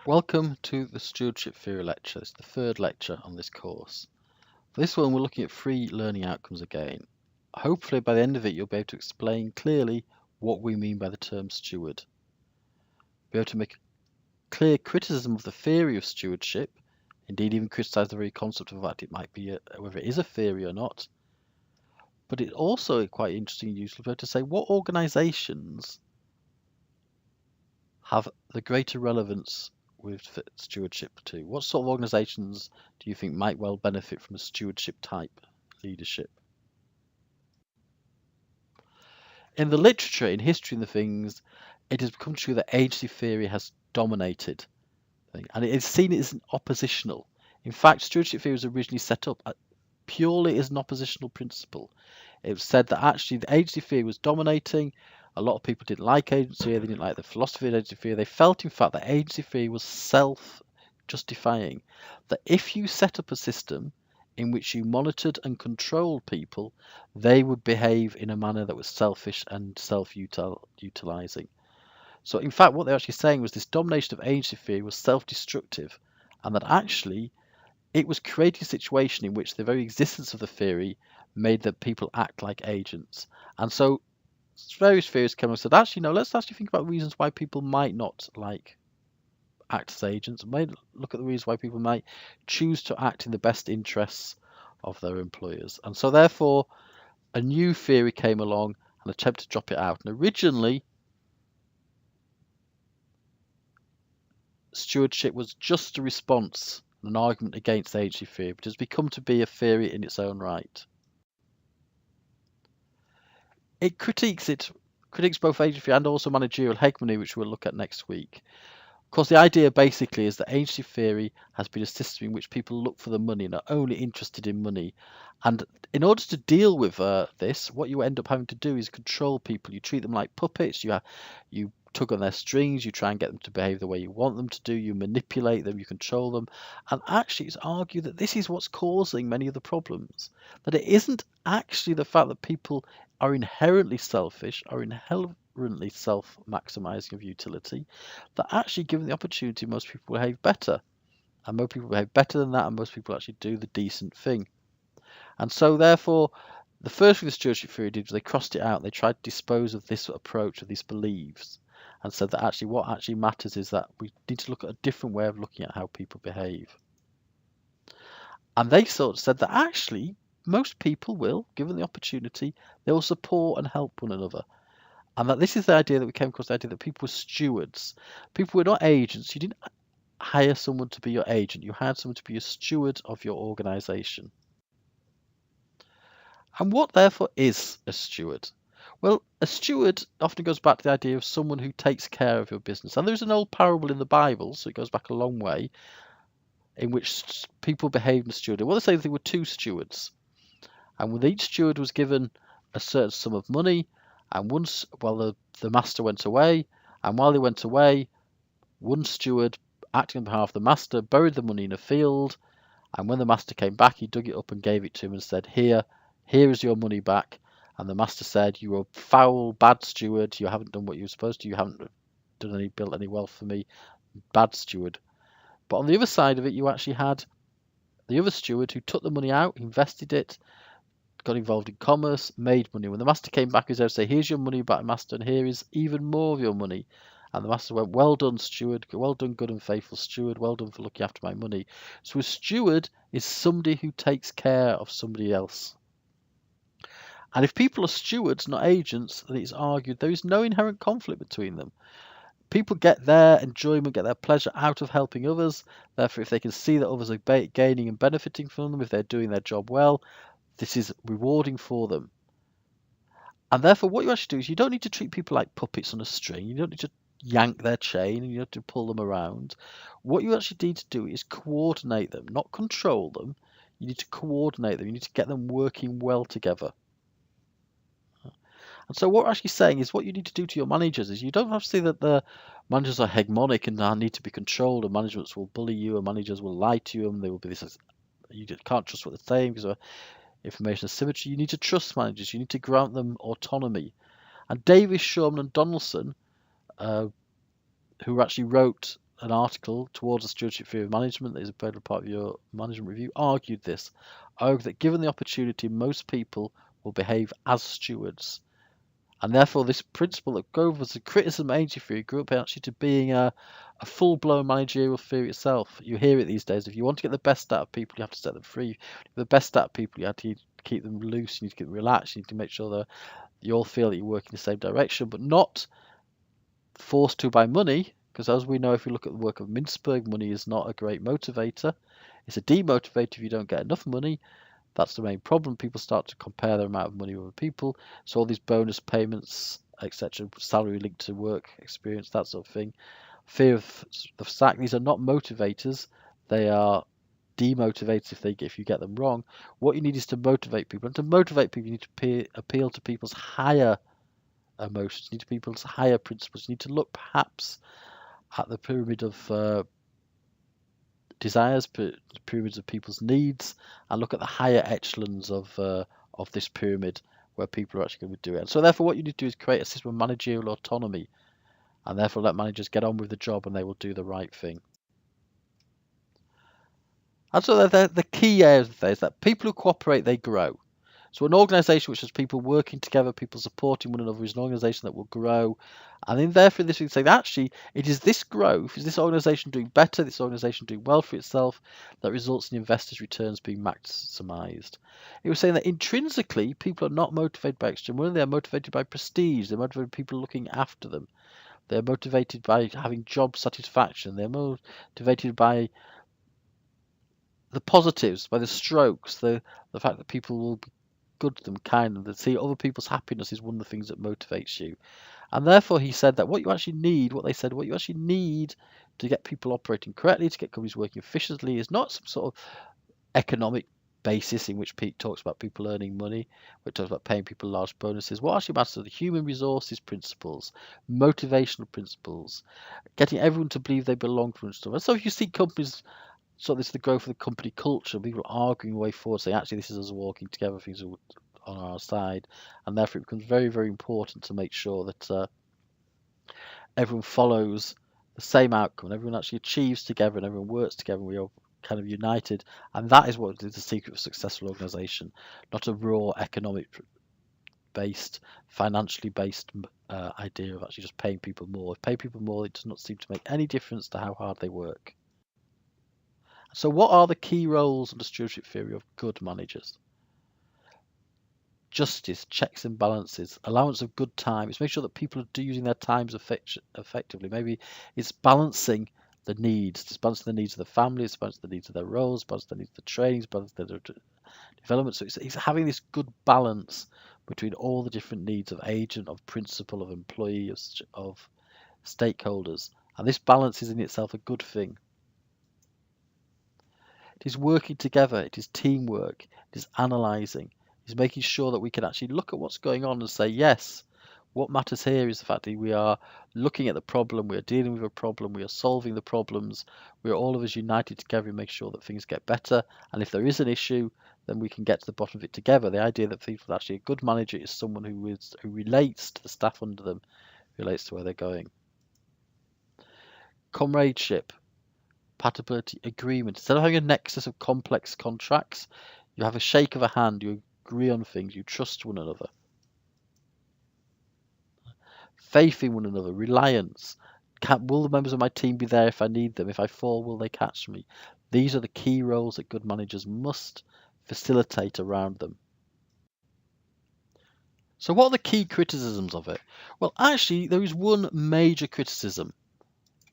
Welcome to the Stewardship Theory lecture. It's the third lecture on this course. For this one, we're looking at 3 learning outcomes again. Hopefully, by the end of it, you'll be able to explain clearly what we mean by the term steward. Be able to make a clear criticism of the theory of stewardship, indeed even criticize the very concept of that it might be whether it is a theory or not. But it's also quite interesting and useful to be able to say what organizations have the greater relevance with stewardship to? What sort of organizations do you think might well benefit from a stewardship type leadership? In the literature, in history and the things, it has become true that agency theory has dominated, and it is seen as an oppositional. In fact, stewardship theory was originally set up purely as an oppositional principle. It was said that actually the agency theory was dominating. A lot of people didn't like agency theory, they didn't like the philosophy of agency theory. They felt, in fact, that agency theory was self-justifying. That if you set up a system in which you monitored and controlled people, they would behave in a manner that was selfish and self-utilizing. So, in fact, what they're actually saying was this domination of agency theory was self-destructive, and that actually it was creating a situation in which the very existence of the theory made the people act like agents. And so various theories came and said, actually, no, let's actually think about reasons why people might not act as agents. Might look at the reasons why people might choose to act in the best interests of their employers. And so therefore, a new theory came along and attempted to drop it out. And originally, stewardship was just a response, an argument against agency theory, but has become to be a theory in its own right. It critiques both agency and also managerial hegemony, which we'll look at next week. Of course, the idea basically is that agency theory has been a system in which people look for the money and are only interested in money. And in order to deal with this, what you end up having to do is control people. You treat them like puppets. You tug on their strings. You try and get them to behave the way you want them to do. You manipulate them. You control them. And actually, it's argued that this is what's causing many of the problems. That it isn't actually the fact that people are inherently selfish, are inherently self-maximizing of utility, that actually given the opportunity most people behave better, and most people behave better than that, and most people actually do the decent thing. And so therefore the first thing the stewardship theory did was they crossed it out. They tried to dispose of this approach, of these beliefs, and said that actually what actually matters is that we need to look at a different way of looking at how people behave. And they sort of said that actually most people will, given the opportunity, they will support and help one another. And that this is the idea that we came across, the idea that people were stewards. People were not agents. You didn't hire someone to be your agent. You hired someone to be a steward of your organization. And what, therefore, is a steward? Well, a steward often goes back to the idea of someone who takes care of your business. And there's an old parable in the Bible, so it goes back a long way, in which people behaved in stewardship. Well, they say there were 2 stewards. And when each steward was given a certain sum of money, and once, well, the master went away, and while he went away, one steward, acting on behalf of the master, buried the money in a field, and when the master came back, he dug it up and gave it to him and said, here is your money back. And the master said, you are a foul, bad steward, you haven't done what you were supposed to, you haven't built any wealth for me, bad steward. But on the other side of it, you actually had the other steward who took the money out, invested it, got involved in commerce, made money. When the master came back, he was able to say, here's your money back, master, and here is even more of your money. And the master went, well done, steward, well done, good and faithful steward, well done for looking after my money. So a steward is somebody who takes care of somebody else. And if people are stewards, not agents, then it's argued there is no inherent conflict between them. People get their enjoyment, get their pleasure out of helping others. Therefore, if they can see that others are gaining and benefiting from them, if they're doing their job well, this is rewarding for them. And therefore, what you actually do is you don't need to treat people like puppets on a string. You don't need to yank their chain and you have to pull them around. What you actually need to do is coordinate them, not control them. You need to coordinate them. You need to get them working well together. And so what we're actually saying is what you need to do to your managers is you don't have to say that the managers are hegemonic and need to be controlled and managements will bully you and managers will lie to you and they will be this. You can't trust what they're saying because of information asymmetry. You need to trust managers. You need to grant them autonomy. And Davis, Shurman and Donaldson, who actually wrote an article towards the Stewardship Theory of Management that is a part of your management review, argued that given the opportunity, most people will behave as stewards. And therefore, this principle that governs the criticism agency theory grew up actually to being a full-blown managerial theory itself. You hear it these days. If you want to get the best out of people, you have to set them free. The best out of people, you have to keep them loose. You need to keep them relaxed. You need to make sure that you all feel that you work in the same direction, but not forced to by money. Because as we know, if you look at the work of Mintzberg, money is not a great motivator. It's a demotivator if you don't get enough money. That's the main problem. People start to compare their amount of money with other people. So all these bonus payments, etc., salary linked to work experience, that sort of thing. Fear of the sack. These are not motivators. They are demotivators if you get them wrong. What you need is to motivate people. And to motivate people, you need to appeal to people's higher emotions. You need to people's higher principles. You need to look perhaps at the pyramid of desires, pyramids of people's needs, and look at the higher echelons of this pyramid where people are actually going to do it. And so therefore what you need to do is create a system of managerial autonomy, and therefore let managers get on with the job and they will do the right thing. And so the key areas of is that people who cooperate, they grow. So an organisation which has people working together, people supporting one another, is an organisation that will grow. And then therefore this we say that actually it is this growth, is this organisation doing better, this organisation doing well for itself, that results in investors' returns being maximised. It was saying that intrinsically people are not motivated by extra money, they are motivated by prestige, they're motivated by people looking after them. They're motivated by having job satisfaction, they're motivated by the positives, by the strokes, the fact that people will be good to them, kind, and to see other people's happiness is one of the things that motivates you. And therefore he said that what you actually need to get people operating correctly, to get companies working efficiently, is not some sort of economic basis in which Pete talks about people earning money, where it talks about paying people large bonuses. What actually matters are the human resources principles, motivational principles, getting everyone to believe they belong to stuff. And so if you see companies, so this is the growth of the company culture, people arguing way forward, saying actually this is us walking together, things are on our side, and therefore it becomes very, very important to make sure that everyone follows the same outcome, and everyone actually achieves together, and everyone works together, and we are kind of united. And that is what is the secret of a successful organisation, not a raw economic based, financially based idea of actually just paying people more. If pay people more, it does not seem to make any difference to how hard they work. So what are the key roles of the stewardship theory of good managers? Justice, checks and balances, allowance of good time. It's make sure that people are using their times effectively. Maybe it's balancing the needs. It's balancing the needs of the family, it's balancing the needs of their roles, balancing the needs of the training, balancing the development. So it's having this good balance between all the different needs of agent, of principal, of employee, of stakeholders. And this balance is in itself a good thing. It is working together, it is teamwork, it is analysing, it is making sure that we can actually look at what's going on and say, yes, what matters here is the fact that we are looking at the problem, we are dealing with a problem, we are solving the problems, we are all of us united together and make sure that things get better. And if there is an issue, then we can get to the bottom of it together. The idea that people actually a good manager is someone who relates to the staff under them, relates to where they're going. Comradeship. Compatibility agreement. Instead of having a nexus of complex contracts, you have a shake of a hand, you agree on things, you trust one another. Faith in one another, reliance. Will the members of my team be there if I need them? If I fall, will they catch me? These are the key roles that good managers must facilitate around them. So what are the key criticisms of it? Well, actually, there is one major criticism.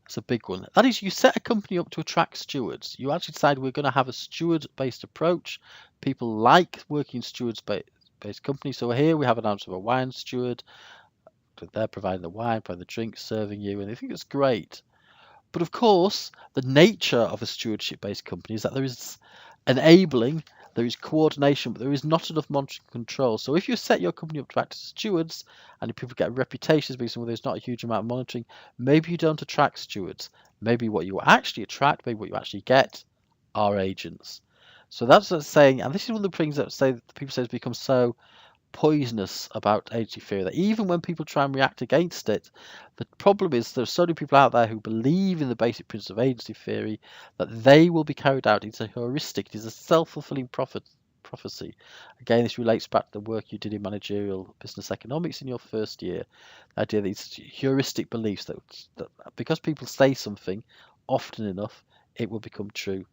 It's a big one. That is, you set a company up to attract stewards. You actually decide we're going to have a steward-based approach. People like working in stewards-based companies. So here we have an answer of a wine steward. They're providing the wine, providing the drinks, serving you, and they think it's great. But of course, the nature of a stewardship-based company is that there is enabling, there is coordination, but there is not enough monitoring control. So if you set your company up to act as stewards, and if people get a reputation as being someone there's not a huge amount of monitoring, maybe you don't attract stewards. Maybe what you actually attract, maybe what you actually get, are agents. So that's what saying, and this is one of the things that people say has become so poisonous about agency theory, that even when people try and react against it, the problem is there's so many people out there who believe in the basic principles of agency theory that they will be carried out. It's a heuristic, it is a self-fulfilling prophecy. Again, this relates back to the work you did in managerial business economics in your first year. The idea that these heuristic beliefs that because people say something often enough, it will become true.